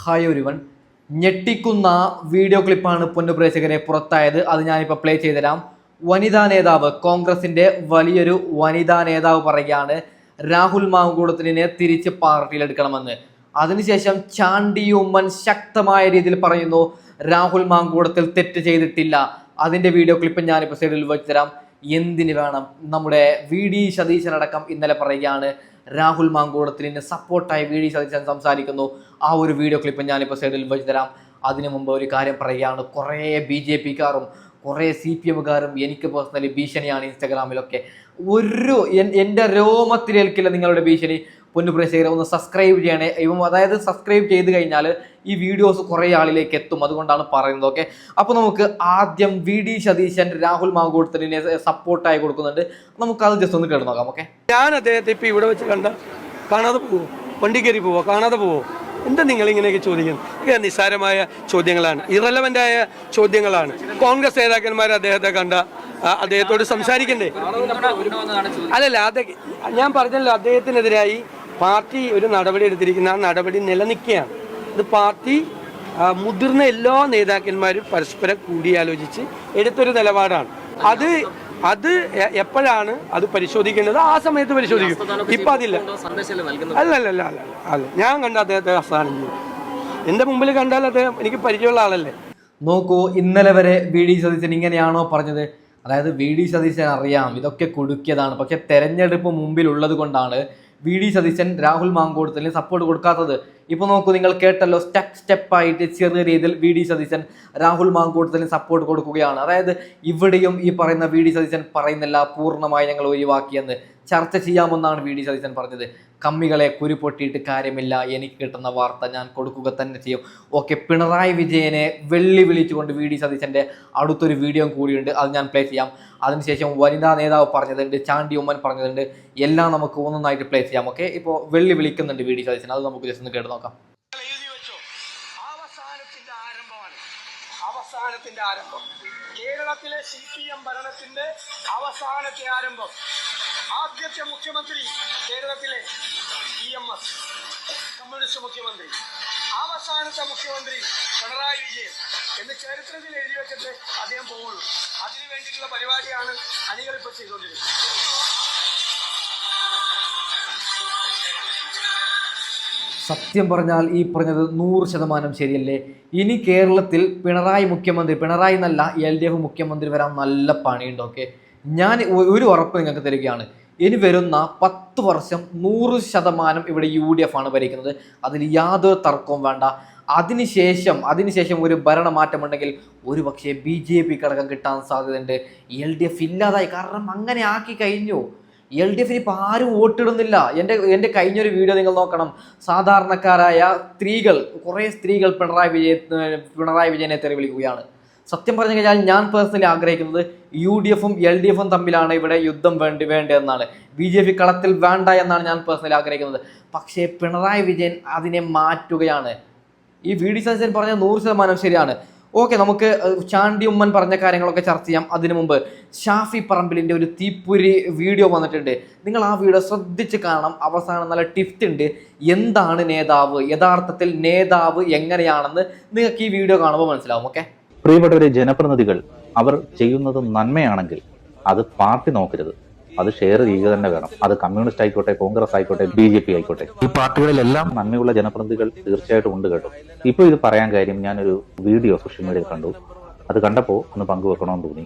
Hi ഒരുവൻ ഞെട്ടിക്കുന്ന video ക്ലിപ്പാണ് പൊന്നു പ്രേക്ഷകരെ പുറത്തായത്. അത് ഞാനിപ്പോൾ പ്ലേ ചെയ്തുതരാം. വനിതാ നേതാവ്, കോൺഗ്രസിന്റെ വലിയൊരു വനിതാ നേതാവ് പറയുകയാണ് രാഹുൽ മാങ്കൂട്ടത്തിലിനെ തിരിച്ച് പാർട്ടിയിലെടുക്കണമെന്ന്. അതിനുശേഷം ചാണ്ടി ഉമ്മൻ ശക്തമായ രീതിയിൽ പറയുന്നു രാഹുൽ മാങ്കൂട്ടത്തിൽ തെറ്റ് ചെയ്തിട്ടില്ല. അതിന്റെ വീഡിയോ ക്ലിപ്പ് ഞാനിപ്പോൾ സൈഡിൽ വെച്ച് തരാം. എന്തിന് വേണം? നമ്മുടെ VD സതീശനടക്കം ഇന്നലെ പറയുകയാണ് രാഹുൽ മാങ്കൂട്ടത്തിലിന് സപ്പോർട്ടായി VD സതീശൻ സംസാരിക്കുന്നു. ആ ഒരു വീഡിയോ ക്ലിപ്പ് ഞാനിപ്പോൾ സൈഡിൽ വെച്ച് തരാം. അതിനു മുമ്പ് ഒരു കാര്യം പറയുകയാണ്, കുറേ BJP-കാരും കുറേ CPM-കാരും എനിക്ക് പേഴ്സണലി ഭീഷണിയാണ് ഇൻസ്റ്റാഗ്രാമിലൊക്കെ. എൻ്റെ രോമത്തിലേൽക്കില്ല നിങ്ങളുടെ ഭീഷണി. പൊന്നു പ്രേക്ഷകരെ ഒന്ന് സബ്സ്ക്രൈബ് ചെയ്യണേ. അതായത് സബ്സ്ക്രൈബ് ചെയ്ത് കഴിഞ്ഞാൽ ഈ വീഡിയോസ് കുറേ ആളിലേക്ക് എത്തും, അതുകൊണ്ടാണ് പറയുന്നത്. ഓക്കെ, അപ്പോൾ നമുക്ക് ആദ്യം VD സതീശൻ രാഹുൽ മാങ്കൂട്ടത്തിലിനെ സപ്പോർട്ടായി കൊടുക്കുന്നുണ്ട്. നമുക്കത് ജസ്റ്റ് ഒന്ന് കേട്ട് നോക്കാം. ഓക്കെ, ഞാൻ അദ്ദേഹത്തെ ഇപ്പം ഇവിടെ വെച്ച് കാണാതെ പോവോ? വണ്ടി കയറി പോവോ? കാണാതെ പോവോ? എന്താ നിങ്ങൾ ഇങ്ങനെയൊക്കെ ചോദിക്കുന്നത്? ഇത് നിസ്സാരമായ ചോദ്യങ്ങളാണ്, ഇറലവൻ്റായ ചോദ്യങ്ങളാണ്. കോൺഗ്രസ് നേതാക്കന്മാർ അദ്ദേഹത്തെ കണ്ട അദ്ദേഹത്തോട് സംസാരിക്കണ്ടേ? അല്ലല്ല, ഞാൻ പറഞ്ഞല്ലോ, അദ്ദേഹത്തിനെതിരായി പാർട്ടി ഒരു നടപടി എടുത്തിരിക്കുന്ന ആ നടപടി നിലനിൽക്കുകയാണ്. ഇത് പാർട്ടി മുതിർന്ന എല്ലാ നേതാക്കന്മാരും പരസ്പരം കൂടിയാലോചിച്ച് എടുത്തൊരു നിലപാടാണ്. അത് എപ്പോഴാണ് അത് പരിശോധിക്കേണ്ടത് ആ സമയത്ത് പരിശോധിക്കും. ഇപ്പം അതില്ല. അല്ല, ഞാൻ കണ്ട അദ്ദേഹത്തെ അവസാനം ചെയ്യും. എൻ്റെ മുമ്പിൽ കണ്ടാൽ അദ്ദേഹം എനിക്ക് പരിചയമുള്ള ആളല്ലേ. നോക്കൂ, ഇന്നലെ വരെ VD സതീശൻ ഇങ്ങനെയാണോ പറഞ്ഞത്? അതായത് VD സതീശൻ അറിയാം ഇതൊക്കെ കുടുക്കിയതാണ്, പക്ഷെ തെരഞ്ഞെടുപ്പ് മുമ്പിലുള്ളത് കൊണ്ടാണ് VD സതീശൻ രാഹുൽ മാങ്കൂട്ടത്തിന് സപ്പോർട്ട് കൊടുക്കാത്തത്. ഇപ്പോൾ നോക്കൂ, നിങ്ങൾ കേട്ടല്ലോ, സ്റ്റെപ്പായിട്ട് ചെറിയ രീതിയിൽ VD സതീശൻ രാഹുൽ മാങ്കൂട്ടത്തിന് സപ്പോർട്ട് കൊടുക്കുകയാണ്. അതായത് ഇവിടെയും ഈ പറയുന്ന VD സതീശൻ പറയുന്നില്ല പൂർണ്ണമായി ഞങ്ങൾ ഒഴിവാക്കിയെന്ന്. ചർച്ച ചെയ്യാമെന്നാണ് VD സതീശൻ പറഞ്ഞത്. കമ്മികളെ കുരുപൊട്ടിയിട്ട് കാര്യമില്ല, എനിക്ക് കിട്ടുന്ന വാർത്ത ഞാൻ കൊടുക്കുക തന്നെ ചെയ്യും. ഓക്കെ, പിണറായി വിജയനെ വിളിച്ചുകൊണ്ട് VD സതീശൻ്റെ അടുത്തൊരു വീഡിയോ കൂടിയുണ്ട്, അത് ഞാൻ പ്ലേ ചെയ്യാം. അതിനുശേഷം വനിതാ നേതാവ് പറഞ്ഞതുണ്ട്, ചാണ്ടി ഉമ്മൻ പറഞ്ഞതുണ്ട്, എല്ലാം നമുക്ക് ഒന്നൊന്നായിട്ട് പ്ലേ ചെയ്യാം. ഓക്കെ, ഇപ്പോൾ വിളിക്കുന്നുണ്ട് VD സതീശൻ, അത് നമുക്ക് ജസ്റ്റ് ഒന്ന് കേട്ട് നോക്കാം. അവസാനത്തിന്റെ ആരംഭം, കേരളത്തിലെ CPM ഭരണത്തിന്റെ അവസാനത്തെ ആരംഭം. ആദ്യത്തെ മുഖ്യമന്ത്രി കേരളത്തിലെ EMS, കമ്മ്യൂണിസ്റ്റ് മുഖ്യമന്ത്രി. അവസാനത്തെ മുഖ്യമന്ത്രി പിണറായി വിജയൻ എന്ന് ചരിത്രത്തിൽ എഴുതി വെച്ചിട്ട് അദ്ദേഹം പോകുള്ളൂ. അതിനു വേണ്ടിയിട്ടുള്ള പരിപാടിയാണ് അണികൾ ഇപ്പോൾ ചെയ്തുകൊണ്ടിരിക്കുന്നത്. സത്യം പറഞ്ഞാൽ ഈ പറഞ്ഞത് 100% ശരിയല്ലേ? ഇനി കേരളത്തിൽ പിണറായി എന്നല്ല LDF മുഖ്യമന്ത്രി വരാൻ നല്ല പണിയുണ്ട്. ഓക്കെ, ഞാൻ ഒരു ഉറപ്പ് നിങ്ങൾക്ക് തരികയാണ്, ഇനി വരുന്ന 10 വർഷം 100% ഇവിടെ UDF ആണ് ഭരിക്കുന്നത്. അതിൽ യാതൊരു തർക്കവും വേണ്ട. അതിനുശേഷം ഒരു ഭരണമാറ്റമുണ്ടെങ്കിൽ ഒരു പക്ഷേ BJP ഘടകം കിട്ടാൻ സാധ്യതയുണ്ട്. LDF ഇല്ലാതായി, കാരണം അങ്ങനെ ആക്കി കഴിഞ്ഞു. LDF ഇപ്പോൾ ആരും വോട്ടിടുന്നില്ല. എൻ്റെ കഴിഞ്ഞൊരു വീഡിയോ നിങ്ങൾ നോക്കണം. സാധാരണക്കാരായ കുറേ സ്ത്രീകൾ പിണറായി വിജയനെ തെറി വിളിക്കുകയാണ്. സത്യം പറഞ്ഞു കഴിഞ്ഞാൽ ഞാൻ പേഴ്സണലി ആഗ്രഹിക്കുന്നത് UDF-ഉം LDF-ഉം തമ്മിലാണ് ഇവിടെ യുദ്ധം വേണ്ടതെന്നാണ്. BJP കളത്തിൽ വേണ്ട എന്നാണ് ഞാൻ പേഴ്സണലി ആഗ്രഹിക്കുന്നത്. പക്ഷേ പിണറായി വിജയൻ അതിനെ മാറ്റുകയാണ്. ഈ VD സതീശൻ പറഞ്ഞ 100% ശരിയാണ്. ഓക്കെ, നമുക്ക് ചാണ്ടി ഉമ്മൻ പറഞ്ഞ കാര്യങ്ങളൊക്കെ ചർച്ച ചെയ്യാം. അതിനു മുമ്പ് ഷാഫി പറമ്പിലിൻ്റെ ഒരു തീപ്പൊരി വീഡിയോ വന്നിട്ടുണ്ട്. നിങ്ങൾ ആ വീഡിയോ ശ്രദ്ധിച്ച് കാണണം. അവസാനം നല്ല ടിപ്സ് ഉണ്ട്. എന്താണ് നേതാവ്, യഥാർത്ഥത്തിൽ നേതാവ് എങ്ങനെയാണെന്ന് നിങ്ങൾക്ക് ഈ വീഡിയോ കാണുമ്പോൾ മനസ്സിലാവും. ഓക്കെ, പ്രിയപ്പെട്ടവരെ, ജനപ്രതിനിധികൾ അവർ ചെയ്യുന്നത് നന്മയാണെങ്കിൽ അത് പാർട്ടി നോക്കരുത്, അത് ഷെയർ ചെയ്യുക തന്നെ വേണം. അത് കമ്മ്യൂണിസ്റ്റ് ആയിക്കോട്ടെ, കോൺഗ്രസ് ആയിക്കോട്ടെ, BJP ആയിക്കോട്ടെ, ഈ പാർട്ടികളിലെല്ലാം നന്മയുള്ള ജനപ്രതിനിധികൾ തീർച്ചയായിട്ടും ഉണ്ട് കേട്ടോ. ഇപ്പോൾ ഇത് പറയാൻ കാര്യം, ഞാനൊരു വീഡിയോ സോഷ്യൽ മീഡിയയിൽ കണ്ടു. അത് കണ്ടപ്പോൾ ഒന്ന് പങ്കുവെക്കണമെന്ന് തോന്നി.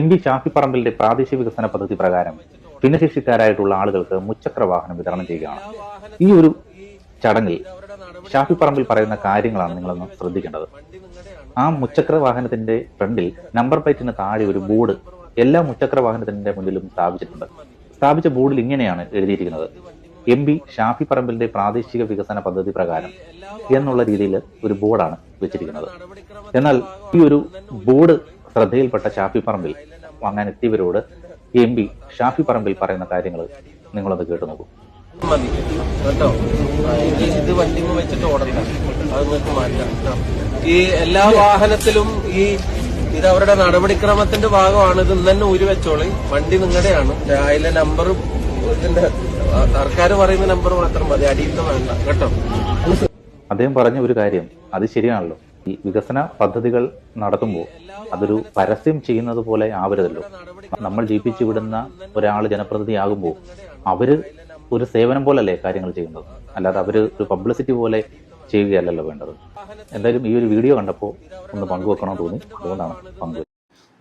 MP ഷാഫി പറമ്പിലിന്റെ പ്രാദേശിക വികസന പദ്ധതി പ്രകാരം ഭിന്നശേഷിക്കാരായിട്ടുള്ള ആളുകൾക്ക് മുച്ചക്ര വാഹനം വിതരണം ചെയ്യുകയാണ്. ഈ ഒരു ചടങ്ങിൽ ഷാഫി പറമ്പിൽ പറയുന്ന കാര്യങ്ങളാണ് നിങ്ങളൊന്ന് ശ്രദ്ധിക്കേണ്ടത്. ആ മുച്ചക്ര വാഹനത്തിന്റെ ഫ്രണ്ടിൽ നമ്പർ പ്ലേറ്റിന് താഴെ ഒരു ബോർഡ് എല്ലാ മുച്ചക്ര വാഹനത്തിന്റെ മുന്നിലും സ്ഥാപിച്ചിട്ടുണ്ട്. സ്ഥാപിച്ച ബോർഡിൽ ഇങ്ങനെയാണ് എഴുതിയിരിക്കുന്നത്: MP ഷാഫി പറമ്പിലിന്റെ പ്രാദേശിക വികസന പദ്ധതി പ്രകാരം എന്നുള്ള രീതിയിൽ ഒരു ബോർഡാണ് വെച്ചിരിക്കുന്നത്. എന്നാൽ ഈ ഒരു ബോർഡ് ശ്രദ്ധയിൽപ്പെട്ട ഷാഫി പറമ്പിൽ വാങ്ങാൻ എത്തിയവരോട് MP ഷാഫി പറമ്പിൽ പറയുന്ന കാര്യങ്ങൾ നിങ്ങളത് കേട്ടു നോക്കൂ. കേട്ടോ, ഇത് വണ്ടി വെച്ചിട്ട് ഓടണ്ട, അത് നിങ്ങൾക്ക് മാറ്റാം. ഈ എല്ലാ വാഹനത്തിലും ഇത് അവരുടെ നടപടിക്രമത്തിന്റെ ഭാഗമാണ്. ഇത് ഇന്ന് തന്നെ ഊരി വെച്ചോളി. വണ്ടി നിങ്ങളുടെയാണ്. അതിലെ നമ്പർ ഇതിന്റെ സർക്കാർ പറയുന്ന നമ്പർ മാത്രം മതി, അടിയിൽ വേണ്ട കേട്ടോ. അദ്ദേഹം പറഞ്ഞ ഒരു കാര്യം അത് ശരിയാണല്ലോ. ഈ വികസന പദ്ധതികൾ നടത്തുമ്പോൾ അതൊരു പരസ്യം ചെയ്യുന്നത് പോലെ ആവരുതല്ലോ. നമ്മൾ ജയിപ്പിച്ചു വിടുന്ന ഒരാൾ ജനപ്രതിനിധിയാകുമ്പോൾ അവര് ഒരു സേവനം പോലല്ലേ കാര്യങ്ങൾ ചെയ്യുന്നത്, അല്ലാതെ അവര് ഒരു പബ്ലിസിറ്റി പോലെ ചെയ്യുകയല്ലല്ലോ വേണ്ടത്. എന്തായാലും ഈ ഒരു വീഡിയോ കണ്ടപ്പോൾ ഒന്ന് പങ്കുവെക്കണമെന്ന് തോന്നി, അതുകൊണ്ടാണ് പങ്കുവെച്ചത്.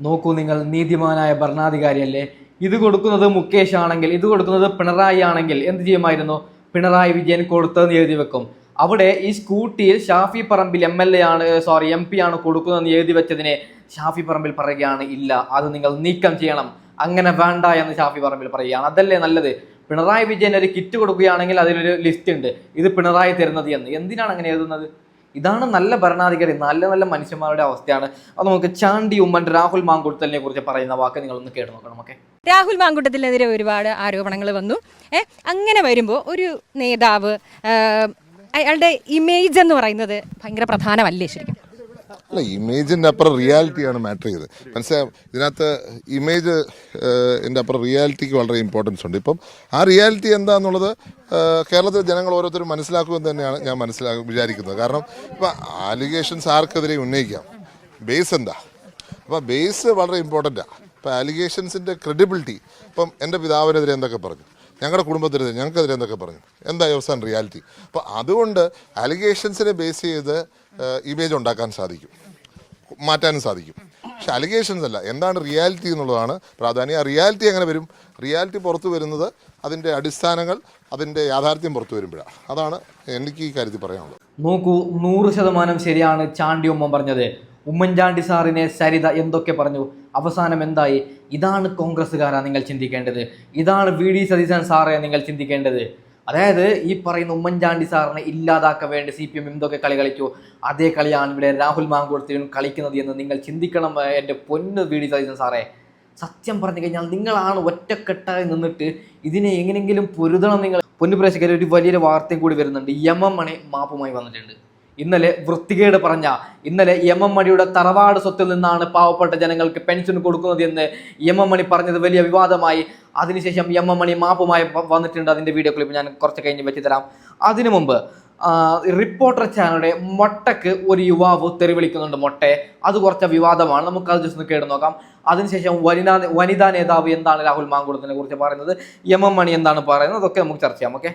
നോക്കൂ, നിങ്ങൾ നീതിമാനായ ഭരണാധികാരിയല്ലേ. ഇത് കൊടുക്കുന്നത് മുകേഷ് ആണെങ്കിൽ, ഇത് കൊടുക്കുന്നത് പിണറായി ആണെങ്കിൽ എന്ത് ചെയ്യുമായിരുന്നു? പിണറായി വിജയൻ കൊടുത്തതെന്ന് എഴുതി വെക്കും. അവിടെ ഈ സ്കൂട്ടിയിൽ ഷാഫി പറമ്പിൽ MP ആണ് കൊടുക്കുന്നതെന്ന് എഴുതി വെച്ചതിനെ ഷാഫി പറമ്പിൽ പറയുകയാണ്, ഇല്ല, അത് നിങ്ങൾ നീക്കം ചെയ്യണം, അങ്ങനെ വേണ്ട എന്ന് ഷാഫി പറമ്പിൽ പറയുകയാണ്. അതല്ലേ നല്ലത്? പിണറായി വിജയൻ ഒരു കിറ്റ് കൊടുക്കുകയാണെങ്കിൽ അതിലൊരു ലിസ്റ്റ് ഉണ്ട്, ഇത് പിണറായി തരുന്നത് എന്ന്. എന്തിനാണ് അങ്ങനെ എഴുതുന്നത്? ഇതാണ് നല്ല ഭരണാധികാരി, നല്ല നല്ല മനുഷ്യന്മാരുടെ അവസ്ഥയാണ്. അത് നമുക്ക് ചാണ്ടി ഉമ്മൻ രാഹുൽ മാങ്കുട്ടലിനെ കുറിച്ച് പറയുന്ന വാക്ക് നിങ്ങളൊന്ന് കേട്ട് നോക്കണം. ഓക്കെ, രാഹുൽ മാങ്കുട്ടത്തിനെതിരെ ഒരുപാട് ആരോപണങ്ങൾ വന്നു. അങ്ങനെ വരുമ്പോൾ ഒരു നേതാവ് അയാളുടെ ഇമേജ് എന്ന് പറയുന്നത് ഭയങ്കര പ്രധാനമല്ലേ ശരിക്കും? അല്ല, ഇമേജിൻ്റെ അപ്പുറം റിയാലിറ്റിയാണ് മാറ്റർ ചെയ്തത്. മനസ്സിലാവും. ഇതിനകത്ത് ഇമേജ് എൻ്റെ അപ്പുറം റിയാലിറ്റിക്ക് വളരെ ഇമ്പോർട്ടൻസ് ഉണ്ട്. ഇപ്പം ആ റിയാലിറ്റി എന്താണെന്നുള്ളത് കേരളത്തിലെ ജനങ്ങൾ ഓരോരുത്തരും മനസ്സിലാക്കുമെന്ന് തന്നെയാണ് ഞാൻ വിചാരിക്കുന്നത്. കാരണം ഇപ്പം ആലിഗേഷൻസ് ആർക്കെതിരെ ഉന്നയിക്കാം, ബേസ് എന്താ? അപ്പോൾ ബേസ് വളരെ ഇമ്പോർട്ടൻ്റാണ്. ഇപ്പോൾ ആലിഗേഷൻസിൻ്റെ ക്രെഡിബിലിറ്റി, ഇപ്പം എൻ്റെ പിതാവിനെതിരെ എന്തൊക്കെ പറഞ്ഞു, ഞങ്ങളുടെ കുടുംബത്തിനെതിരെ ഞങ്ങൾക്കെതിരെ എന്തൊക്കെ പറഞ്ഞു, എന്താ അവസാനം റിയാലിറ്റി. അപ്പോൾ അതുകൊണ്ട് അലിഗേഷൻസിനെ ബേസ് ചെയ്ത് ഇമേജ് ഉണ്ടാക്കാൻ സാധിക്കും, മാറ്റാനും സാധിക്കും. പക്ഷെ അലിഗേഷൻസ് അല്ല, എന്താണ് റിയാലിറ്റി എന്നുള്ളതാണ് പ്രാധാന്യം. ആ റിയാലിറ്റി എങ്ങനെ വരും? റിയാലിറ്റി പുറത്തു വരുന്നത് അതിൻ്റെ അടിസ്ഥാനങ്ങൾ, അതിൻ്റെ യാഥാർത്ഥ്യം പുറത്തു വരുമ്പോഴാണ്. അതാണ് എനിക്ക് ഈ കാര്യത്തിൽ പറയാനുള്ളത്. നോക്കൂ, 100% ശരിയാണ് ചാണ്ടി ഉമ്മൻ പറഞ്ഞത്. ഉമ്മൻചാണ്ടി സാറിനെ സരിത എന്തൊക്കെ പറഞ്ഞു, അവസാനം എന്തായി? ഇതാണ് കോൺഗ്രസ്സുകാരാ നിങ്ങൾ ചിന്തിക്കേണ്ടത്, ഇതാണ് VD സതീശൻ സാറെ നിങ്ങൾ ചിന്തിക്കേണ്ടത്. അതായത് ഈ പറയുന്ന ഉമ്മൻചാണ്ടി സാറിനെ ഇല്ലാതാക്കാൻ വേണ്ടി CPM എന്തൊക്കെ കളി കളിച്ചു, അതേ കളിയാണ് ഇവിടെ രാഹുൽ മാങ്കുട്ടത്തിലും കളിക്കുന്നത് എന്ന് നിങ്ങൾ ചിന്തിക്കണം എൻ്റെ പൊന്ന് VD സതീശൻ സാറേ. സത്യം പറഞ്ഞു കഴിഞ്ഞാൽ നിങ്ങളാണ് ഒറ്റക്കെട്ടായി നിന്നിട്ട് ഇതിനെ എങ്ങനെയെങ്കിലും പൊരുതണം. നിങ്ങൾ പൊന്നു പ്രേക്ഷകർ, ഒരു വലിയൊരു വാർത്തയും കൂടി വരുന്നുണ്ട്. MM മണി മാപ്പുമായി വന്നിട്ടുണ്ട്. ഇന്നലെ വൃത്തികേട് പറഞ്ഞ, ഇന്നലെ MM മണിയുടെ തറവാട് സ്വത്തിൽ നിന്നാണ് പാവപ്പെട്ട ജനങ്ങൾക്ക് പെൻഷൻ കൊടുക്കുന്നത് എന്ന് MM മണി പറഞ്ഞത് വലിയ വിവാദമായി. അതിനുശേഷം MM മണി മാപ്പുമായി വന്നിട്ടുണ്ട്. അതിൻ്റെ വീഡിയോ ക്ലിപ്പ് ഞാൻ കുറച്ച് കഴിഞ്ഞ് വെച്ച് തരാം. അതിനു മുമ്പ് റിപ്പോർട്ടർ ചാനലുടെ മൊട്ടക്ക് ഒരു യുവാവ് തെറി വിളിക്കുന്നുണ്ട്, മൊട്ടയെ. അത് കുറച്ച് വിവാദമാണ്, നമുക്ക് അത് ജസ്റ്റ് ഒന്ന് കേട്ട് നോക്കാം. അതിനുശേഷം വനിതാ നേതാവ് എന്താണ് രാഹുൽ മാങ്കുട്ടത്തിനെ കുറിച്ച് പറയുന്നത്, MM മണി എന്താണ് പറയുന്നത്, അതൊക്കെ നമുക്ക് ചർച്ച ചെയ്യാം. Okay,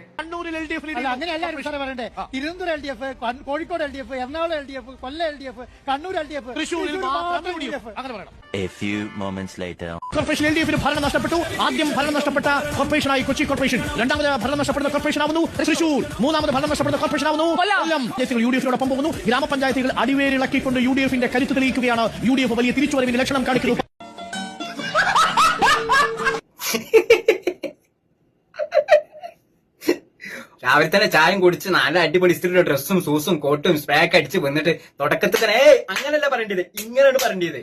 Thiruvananthapuram LDF, Kozhikode LDF, Ernakulam LDF, കൊല്ലം LDF, കണ്ണൂർ LDF, തൃശ്ശൂരിൽ അങ്ങനെ പറയണം. A few moments later. Corporation LDF ഭരണം നഷ്ടപ്പെട്ടു. ആദ്യം ഭരണം നഷ്ടപ്പെട്ട കോർപ്പറേഷനായി കൊച്ചി കോർപ്പറേഷൻ, രണ്ടാമത് ഭരണം നഷ്ടപ്പെടുന്ന കോർപ്പറേഷൻ ആവുന്നു തൃശ്ശൂർ, മൂന്നാമത് ഭരണം നഷ്ടപ്പെടുന്ന കോർപ്പറേഷൻ ആവുന്നു കൊല്ലം. UDF-നോടൊപ്പം പോകുന്നു. ഗ്രാമപഞ്ചായത്തുകൾ അടിവേരിളക്കിക്കൊണ്ട് UDF-ന്റെ കരുത്ത് തെളിയിക്കുകയാണ്. UDF വലിയ തിരിച്ചുവരവിന്റെ ലക്ഷണം കാണിക്കുന്നു. രാവിലെ തന്നെ ചായം കുടിച്ച് നല്ല അടിപൊളി ഇസ്ത്രീയുടെ ഡ്രസ്സും സൂസും കോട്ടും സ്പ്രേ ഒക്കെ അടിച്ച് വന്നിട്ട് തുടക്കത്തിൽ തന്നെ അങ്ങനല്ല പറയേണ്ടത്, ഇങ്ങനെയാണ് പറയേണ്ടത്.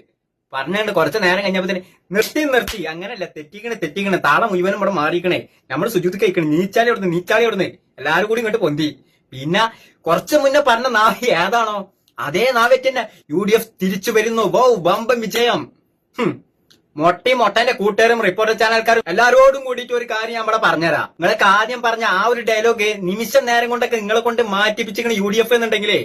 പറഞ്ഞുകൊണ്ട് കുറച്ച് നേരം കഴിഞ്ഞപ്പോ തന്നെ നിർത്തി അങ്ങനല്ല, തെറ്റിക്കണേ താളം മുഴുവനും ഇവിടെ മാറിയിക്കണേ. നമ്മൾ സുജൂത്ത് കഴിക്കണേ, നീച്ചാലി അവിടുന്ന് എല്ലാരും കൂടി ഇങ്ങോട്ട് പൊന്തി. പിന്നെ കുറച്ച് മുന്നേ പറഞ്ഞ നാവി ഏതാണോ അതേ നാവെറ്റന്നെ UDF തിരിച്ചു വരുന്നു. വമ്പൻ വിജയം. മൊട്ടന്റെ കൂട്ടുകാരും റിപ്പോർട്ടർ ചാനൽക്കാരും എല്ലാരോടും കൂടിയിട്ട് ഒരു കാര്യം ഞാൻ ഇവിടെ പറഞ്ഞുതരാം. നിങ്ങൾക്ക് ആദ്യം പറഞ്ഞ ആ ഒരു ഡയലോഗ് നിമിഷം നേരം കൊണ്ടൊക്കെ നിങ്ങളെ കൊണ്ട് മാറ്റിപ്പിച്ചിങ്ങനെ UDF എന്നുണ്ടെങ്കിലേ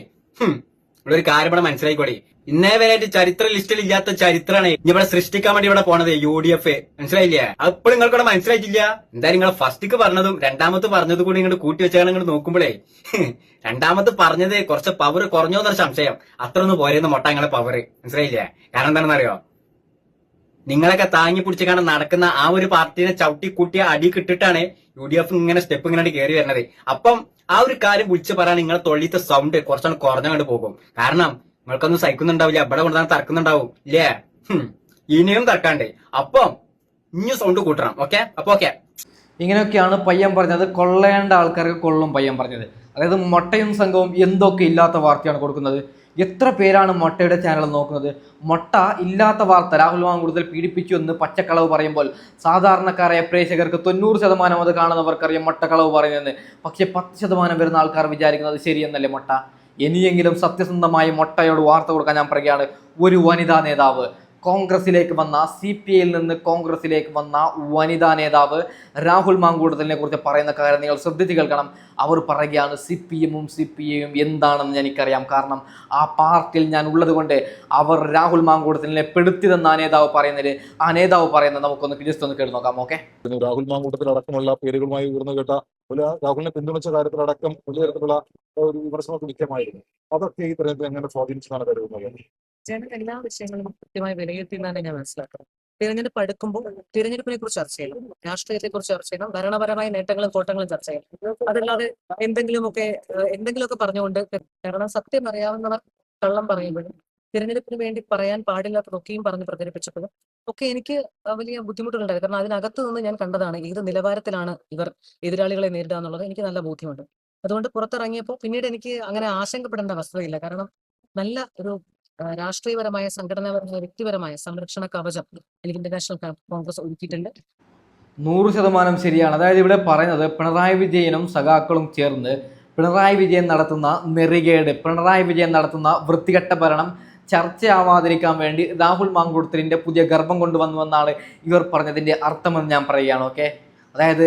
ഇവിടെ ഒരു കാര്യം ഇവിടെ മനസ്സിലായിക്കോളെ. ഇന്നേ വരെയായിട്ട് ചരിത്ര ലിസ്റ്റിൽ ഇല്ലാത്ത ചരിത്രമാണ് ഇവിടെ സൃഷ്ടിക്കാൻ വേണ്ടി ഇവിടെ പോണത് UDF. മനസ്സിലായില്ലേ? അപ്പോഴും നിങ്ങൾക്ക് ഇവിടെ മനസ്സിലായിട്ടില്ല. എന്തായാലും നിങ്ങൾ ഫസ്റ്റ്ക്ക് പറഞ്ഞതും രണ്ടാമത് പറഞ്ഞതും കൂടി ഇങ്ങോട്ട് കൂട്ടി വെച്ചാൽ ഇങ്ങോട്ട് നോക്കുമ്പോഴേ രണ്ടാമത് പറഞ്ഞത് കുറച്ച് പവർ കുറഞ്ഞോന്നൊരു സംശയം. അത്ര ഒന്നും പോരെന്ന് മൊട്ട നിങ്ങളെ പവർ. മനസ്സിലായില്ലേ? കാരണം എന്താണെന്നറിയോ, നിങ്ങളൊക്കെ താങ്ങി പിടിച്ച് നടക്കുന്ന ആ ഒരു പാർട്ടിനെ ചവിട്ടി കൂട്ടിയ അടി കിട്ടിട്ടാണ് UDF ഇങ്ങനെ സ്റ്റെപ്പ് ഇങ്ങനെ കയറി വരുന്നത്. അപ്പം ആ ഒരു കാര്യം വിളിച്ച് പറയാൻ നിങ്ങളെ തൊള്ളിത്തെ സൗണ്ട് കുറച്ചാണ് കുറഞ്ഞങ്ങോട്ട് പോകും. കാരണം നിങ്ങൾക്കൊന്നും സഹിക്കുന്നുണ്ടാവില്ല, ഇവിടെ കൊണ്ടുവന്ന് തറക്കുന്നുണ്ടാവും ഇല്ലേ? ഇനിയും തറക്കാണ്ട്. അപ്പം ഇനിയും സൗണ്ട് കൂട്ടണം. ഓക്കെ, അപ്പൊ ഓക്കെ. ഇങ്ങനെയൊക്കെയാണ് പയ്യൻ പറഞ്ഞത്. കൊള്ളേണ്ട ആൾക്കാർക്ക് കൊള്ളും പയ്യൻ പറഞ്ഞത്. അതായത് മൊട്ടയും സംഘവും എന്തൊക്കെ ഇല്ലാത്ത വാർത്തയാണ് കൊടുക്കുന്നത്. എത്ര പേരാണ് മൊട്ടയുടെ ചാനൽ നോക്കുന്നത്? മൊട്ട ഇല്ലാത്ത വാർത്ത രാഹുൽ മാങ്കുട്ടത്തിൽ പീഡിപ്പിച്ചു എന്ന് പച്ചക്കളവ് പറയുമ്പോൾ സാധാരണക്കാരായ പ്രേക്ഷകർക്ക് 90% അത് കാണുന്നവർക്കറിയാം മൊട്ടക്കളവ് പറയുന്നതെന്ന്. പക്ഷെ 10% വരുന്ന ആൾക്കാർ വിചാരിക്കുന്നത് ശരിയെന്നല്ലേ മൊട്ട? ഇനിയെങ്കിലും സത്യസന്ധമായി മൊട്ടയോട് വാർത്ത കൊടുക്കാൻ ഞാൻ പറയുകയാണ്. ഒരു വനിതാ നേതാവ് കോൺഗ്രസിലേക്ക് വന്ന CPIയിൽ നിന്ന് കോൺഗ്രസിലേക്ക് വന്ന വനിതാ നേതാവ് രാഹുൽ മാങ്കൂട്ടത്തിനെ കുറിച്ച് പറയുന്ന കാര്യം നിങ്ങൾ ശ്രദ്ധിച്ച് കേൾക്കണം. അവർ പറയുകയാണ് CPM-ഉം CPI-യും എന്താണെന്ന് എനിക്കറിയാം, കാരണം ആ പാർട്ടിയിൽ ഞാൻ ഉള്ളത് കൊണ്ട്. അവർ രാഹുൽ മാങ്കൂട്ടത്തിനെ പെടുത്തിയതെന്ന് ആ നേതാവ് പറയുന്നത് നമുക്കൊന്ന് ജസ്റ്റ് ഒന്ന് കേട്ട് നോക്കാം. ഓക്കെ, രാഹുൽ മാങ്കൂട്ടത്തിലടക്കമുള്ള പേരുകളുമായി ഉയർന്നു കേട്ട രാഹുലിനെ പിന്തുണച്ച കാര്യത്തിലടക്കം വലിയ തരത്തിലുള്ള ഒരു വിമർശനമൊക്കെ വിദ്യമായിരുന്നു. അതൊക്കെ ഈ തെരഞ്ഞെടുപ്പ് എങ്ങനെ സ്വാധീനിച്ചതാണ് കരുതുന്നത്? ജനം എല്ലാ വിഷയങ്ങളും കൃത്യമായി വിലയിരുത്തിയെന്നാണ് ഞാൻ മനസ്സിലാക്കുന്നത്. തിരഞ്ഞെടുപ്പ് അടുക്കുമ്പോൾ തിരഞ്ഞെടുപ്പിനെ കുറിച്ച് ചർച്ച ചെയ്യണം, രാഷ്ട്രീയത്തെ കുറിച്ച് ചർച്ച ചെയ്യണം, ഭരണപരമായ നേട്ടങ്ങളും കോട്ടങ്ങളും ചർച്ച ചെയ്യണം. അതല്ലാതെ എന്തെങ്കിലുമൊക്കെ പറഞ്ഞുകൊണ്ട്, കാരണം സത്യം അറിയാവുന്നവർ കള്ളം പറയുമ്പോഴും തിരഞ്ഞെടുപ്പിന് വേണ്ടി പറയാൻ പാടില്ലാത്തതൊക്കെയും പറഞ്ഞ് പ്രചരിപ്പിച്ചപ്പോഴും ഒക്കെ എനിക്ക് വലിയ ബുദ്ധിമുട്ടുകളുണ്ടായി. കാരണം അതിനകത്ത് നിന്ന് ഞാൻ കണ്ടതാണ് ഏത് നിലവാരത്തിലാണ് ഇവർ എതിരാളികളെ നേരിടുക എന്നുള്ളത് എനിക്ക് നല്ല ബോധ്യമുണ്ട്. അതുകൊണ്ട് പുറത്തിറങ്ങിയപ്പോൾ പിന്നീട് എനിക്ക് അങ്ങനെ ആശങ്കപ്പെടേണ്ട അവസ്ഥയില്ല. കാരണം നല്ല ഒരു രാഷ്ട്രീയപരമായ, സംഘടനാപരമായ, വ്യക്തിപരമായ സംരക്ഷണ കവചം എനിക്ക് ഇന്റർനാഷണൽ കോൺഗ്രസ് ഒരുക്കിയിട്ടുണ്ട്. 100% ശരിയാണ്. അതായത് ഇവിടെ പറയുന്നത് പിണറായി വിജയനും സഖാക്കളും ചേർന്ന് പിണറായി വിജയൻ നടത്തുന്ന നെറികേട്, പിണറായി വിജയൻ നടത്തുന്ന വൃത്തികെട്ട ഭരണം ചർച്ചയാവാതിരിക്കാൻ വേണ്ടി രാഹുൽ മാങ്കൂട്ടത്തിലിൻ്റെ പുതിയ ഗർഭം കൊണ്ടുവന്നുവെന്നാണ് ഇവർ പറഞ്ഞതിൻ്റെ അർത്ഥമെന്ന് ഞാൻ പറയുകയാണ്. ഓക്കെ, അതായത്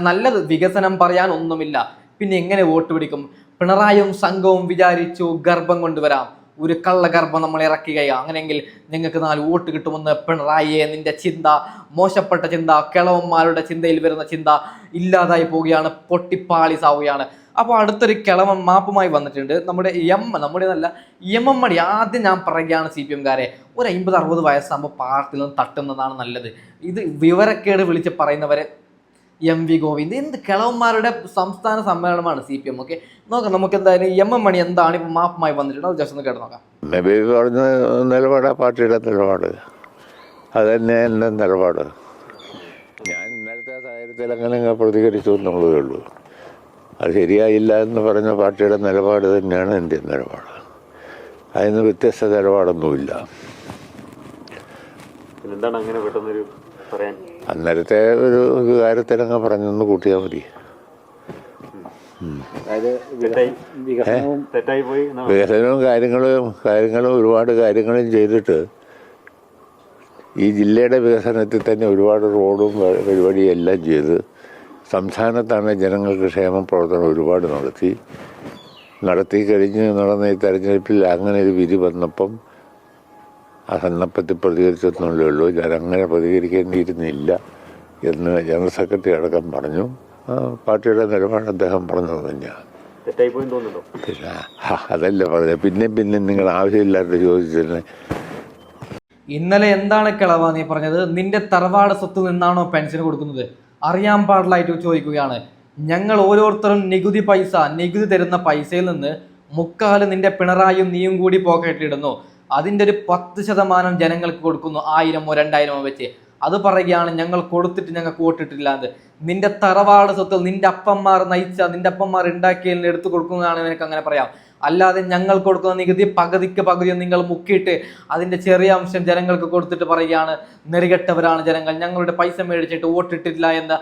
നല്ലത് വികസനം പറയാൻ ഒന്നുമില്ല, പിന്നെ എങ്ങനെ വോട്ട് പിടിക്കും? പിണറായിയും സംഘവും വിചാരിച്ചു ഗർഭം കൊണ്ടുവരാം, ഒരു കള്ളഗർഭം നമ്മൾ ഇറക്കുകയാണ്, അങ്ങനെയെങ്കിൽ നിങ്ങൾക്ക് 4 വോട്ട് കിട്ടുമെന്ന്. പിണറായിയെ, നിന്റെ ചിന്ത മോശപ്പെട്ട ചിന്ത, കിളവന്മാരുടെ ചിന്തയിൽ വരുന്ന ചിന്ത ഇല്ലാതായി പോവുകയാണ്, പൊട്ടിപ്പാളിസാവുകയാണ്. അപ്പോൾ അടുത്തൊരു കിളവൻ മാപ്പുമായി വന്നിട്ടുണ്ട്. നമ്മുടെ നല്ല എം മണി. ആദ്യം ഞാൻ പറയുകയാണ് CPM-കാരെ, ഒരു 50-60 വയസ്സാകുമ്പോൾ പാർട്ടിയിൽ നിന്ന് തട്ടുന്നതാണ് നല്ലത്. ഇത് വിവരക്കേട് വിളിച്ച് പറയുന്നവരെ MV ഗോവിന്ദ്, എന്ത് കിളവന്മാരുടെ സംസ്ഥാന സമ്മേളനമാണ് CPM. ഓക്കെ, നോക്കാം നമുക്ക് എന്തായാലും എം മണി എന്താണ് ഇപ്പോൾ മാപ്പുമായി വന്നിട്ടുണ്ട്, അത് ജസ്റ്റ് ഒന്ന് കേട്ട് നോക്കാം. പറഞ്ഞ നിലപാടാ പാർട്ടിയുടെ നിലപാട്, അത് തന്നെ എൻ്റെ നിലപാട്. ഞാൻ ഇന്നലത്തെ സാഹചര്യത്തിൽ അങ്ങനെ പ്രതികരിച്ചു എന്നുള്ളതേ ഉള്ളൂ. അത് ശരിയായില്ല എന്ന് പറഞ്ഞ പാർട്ടിയുടെ നിലപാട് തന്നെയാണ് എൻ്റെ നിലപാട്. അതിന് വ്യത്യസ്ത നിലപാടൊന്നുമില്ല. അന്നേരത്തെ ഒരു കാര്യത്തിലങ്ങ് പറഞ്ഞൊന്ന് കൂട്ടിയാൽ മതി. വികസനവും കാര്യങ്ങളും ഒരുപാട് കാര്യങ്ങളും ചെയ്തിട്ട് ഈ ജില്ലയുടെ വികസനത്തിൽ തന്നെ ഒരുപാട് റോഡും പരിപാടിയും എല്ലാം ചെയ്ത് സംസ്ഥാനത്താണ് ജനങ്ങൾക്ക് ക്ഷേമ പ്രവർത്തനം ഒരുപാട് നടത്തി കഴിഞ്ഞ് നടന്ന ഈ തെരഞ്ഞെടുപ്പിൽ അങ്ങനെ ഒരു വിധി വന്നപ്പം ആ സന്ദർഭത്തിൽ പ്രതികരിച്ചെന്നുള്ളേ ഉള്ളൂ. ഞാൻ അങ്ങനെ പ്രതികരിക്കേണ്ടിയിരുന്നില്ല എന്ന് ജനറൽ സെക്രട്ടറി അടക്കം പറഞ്ഞു. പാർട്ടിയുടെ നിലപാട് അദ്ദേഹം പറഞ്ഞത് തന്നെയാണ്. പിന്നെ അതല്ല പറഞ്ഞത്. പിന്നെ നിങ്ങൾ ആവശ്യമില്ലാത്ത ചോദിച്ചതിന് ഇന്നലെ എന്താണ് കിളവ നീ പറഞ്ഞത്? നിന്റെ തറവാട് സ്വത്ത് നിന്നാണോ പെൻഷൻ കൊടുക്കുന്നത്? അറിയാൻ പാടില്ലായിട്ട് ചോദിക്കുകയാണ്. ഞങ്ങൾ ഓരോരുത്തരും നികുതി തരുന്ന പൈസയിൽ നിന്ന് 3/4 നിന്റെ പിണറായിയും നീയും കൂടി പോക്കറ്റിലിടുന്നു. അതിൻ്റെ ഒരു 10% ജനങ്ങൾക്ക് കൊടുക്കുന്നു, 1000-ഓ 2000-ഓ വെച്ച്. അത് പറയുകയാണ് ഞങ്ങൾ കൊടുത്തിട്ട് ഞങ്ങൾക്ക് വോട്ടിട്ടില്ല എന്ന്. നിന്റെ തറവാട് സ്വത്തിൽ നിന്റെ അപ്പന്മാർ നിന്റെ അപ്പന്മാർ ഉണ്ടാക്കിയതിൽ എടുത്തു കൊടുക്കുന്നതാണ് നിനക്ക് അങ്ങനെ പറയാം. അല്ലാതെ ഞങ്ങൾ കൊടുക്കുന്ന നികുതി പകുതിയും നിങ്ങൾ മുക്കിയിട്ട് അതിൻ്റെ ചെറിയ അംശം ജനങ്ങൾക്ക് കൊടുത്തിട്ട് പറയുകയാണ് നെറികെട്ടവരാണ് ജനങ്ങൾ, ഞങ്ങളുടെ പൈസ മേടിച്ചിട്ട് വോട്ടിട്ടില്ല എന്ന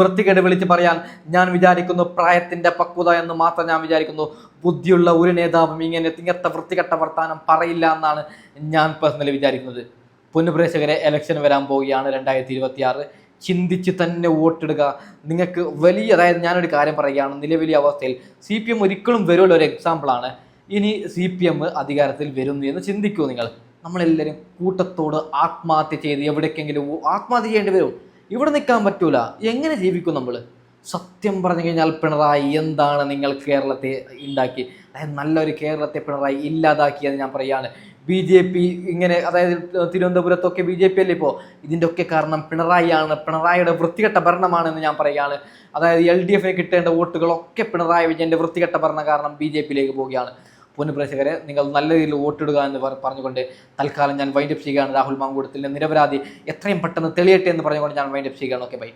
വൃത്തികേട് വിളിച്ച് പറയാൻ ഞാൻ വിചാരിക്കുന്നു പ്രായത്തിൻ്റെ പക്വത എന്ന് മാത്രം ഞാൻ വിചാരിക്കുന്നു. ബുദ്ധിയുള്ള ഒരു നേതാവും ഇങ്ങനത്തെ വൃത്തികെട്ട വർത്താനം പറയില്ല എന്നാണ് ഞാൻ പേഴ്സണലി വിചാരിക്കുന്നത്. പൊന്നുപ്രേക്ഷകരെ, ഇലക്ഷൻ വരാൻ പോവുകയാണ് 2026. ചിന്തിച്ച് തന്നെ വോട്ടിടുക. നിങ്ങൾക്ക് അതായത് ഞാനൊരു കാര്യം പറയുകയാണ്, നിലവിലെ അവസ്ഥയിൽ CPM ഒരിക്കലും വരുമല്ലോ, ഒരു എക്സാമ്പിളാണ്. ഇനി CPM അധികാരത്തിൽ വരുന്നു എന്ന് ചിന്തിക്കൂ നിങ്ങൾ. നമ്മളെല്ലാവരും കൂട്ടത്തോട് ആത്മഹത്യ ചെയ്ത് എവിടേക്കെങ്കിലും ആത്മഹത്യ ചെയ്യേണ്ടി വരും. ഇവിടെ നിൽക്കാൻ പറ്റൂല. എങ്ങനെ ജീവിക്കും നമ്മൾ? സത്യം പറഞ്ഞു കഴിഞ്ഞാൽ പിണറായി എന്താണ് നിങ്ങൾ കേരളത്തെ ഉണ്ടാക്കി, അതായത് നല്ലൊരു കേരളത്തെ പിണറായി ഇല്ലാതാക്കിയെന്ന് ഞാൻ പറയുകയാണ്. BJP ഇങ്ങനെ, അതായത് തിരുവനന്തപുരത്തൊക്കെ BJP അല്ലേ ഇപ്പോൾ? ഇതിൻ്റെ ഒക്കെ കാരണം പിണറായിയാണ്, പിണറായിയുടെ വൃത്തികെട്ട ഭരണമാണെന്ന് ഞാൻ പറയുകയാണ്. അതായത് LDF-ന് കിട്ടേണ്ട വോട്ടുകളൊക്കെ പിണറായി വിജയൻ്റെ വൃത്തികെട്ട ഭരണം കാരണം BJP-യിലേക്ക് പോവുകയാണ്. പൊന്നുപ്രേക്ഷകരെ, നിങ്ങൾ നല്ല രീതിയിൽ വോട്ടിടുക എന്ന് പറഞ്ഞുകൊണ്ട് തൽക്കാലം ഞാൻ വൈൻഡപ്പ് ചെയ്യുകയാണ്. രാഹുൽ മാങ്കൂട്ടത്തിൻ്റെ നിരപരാധി എത്രയും പെട്ടെന്ന് തെളിയട്ടെ എന്ന് പറഞ്ഞുകൊണ്ട് ഞാൻ വൈൻഡപ്പ് ചെയ്യുകയാണ്. Okay, by.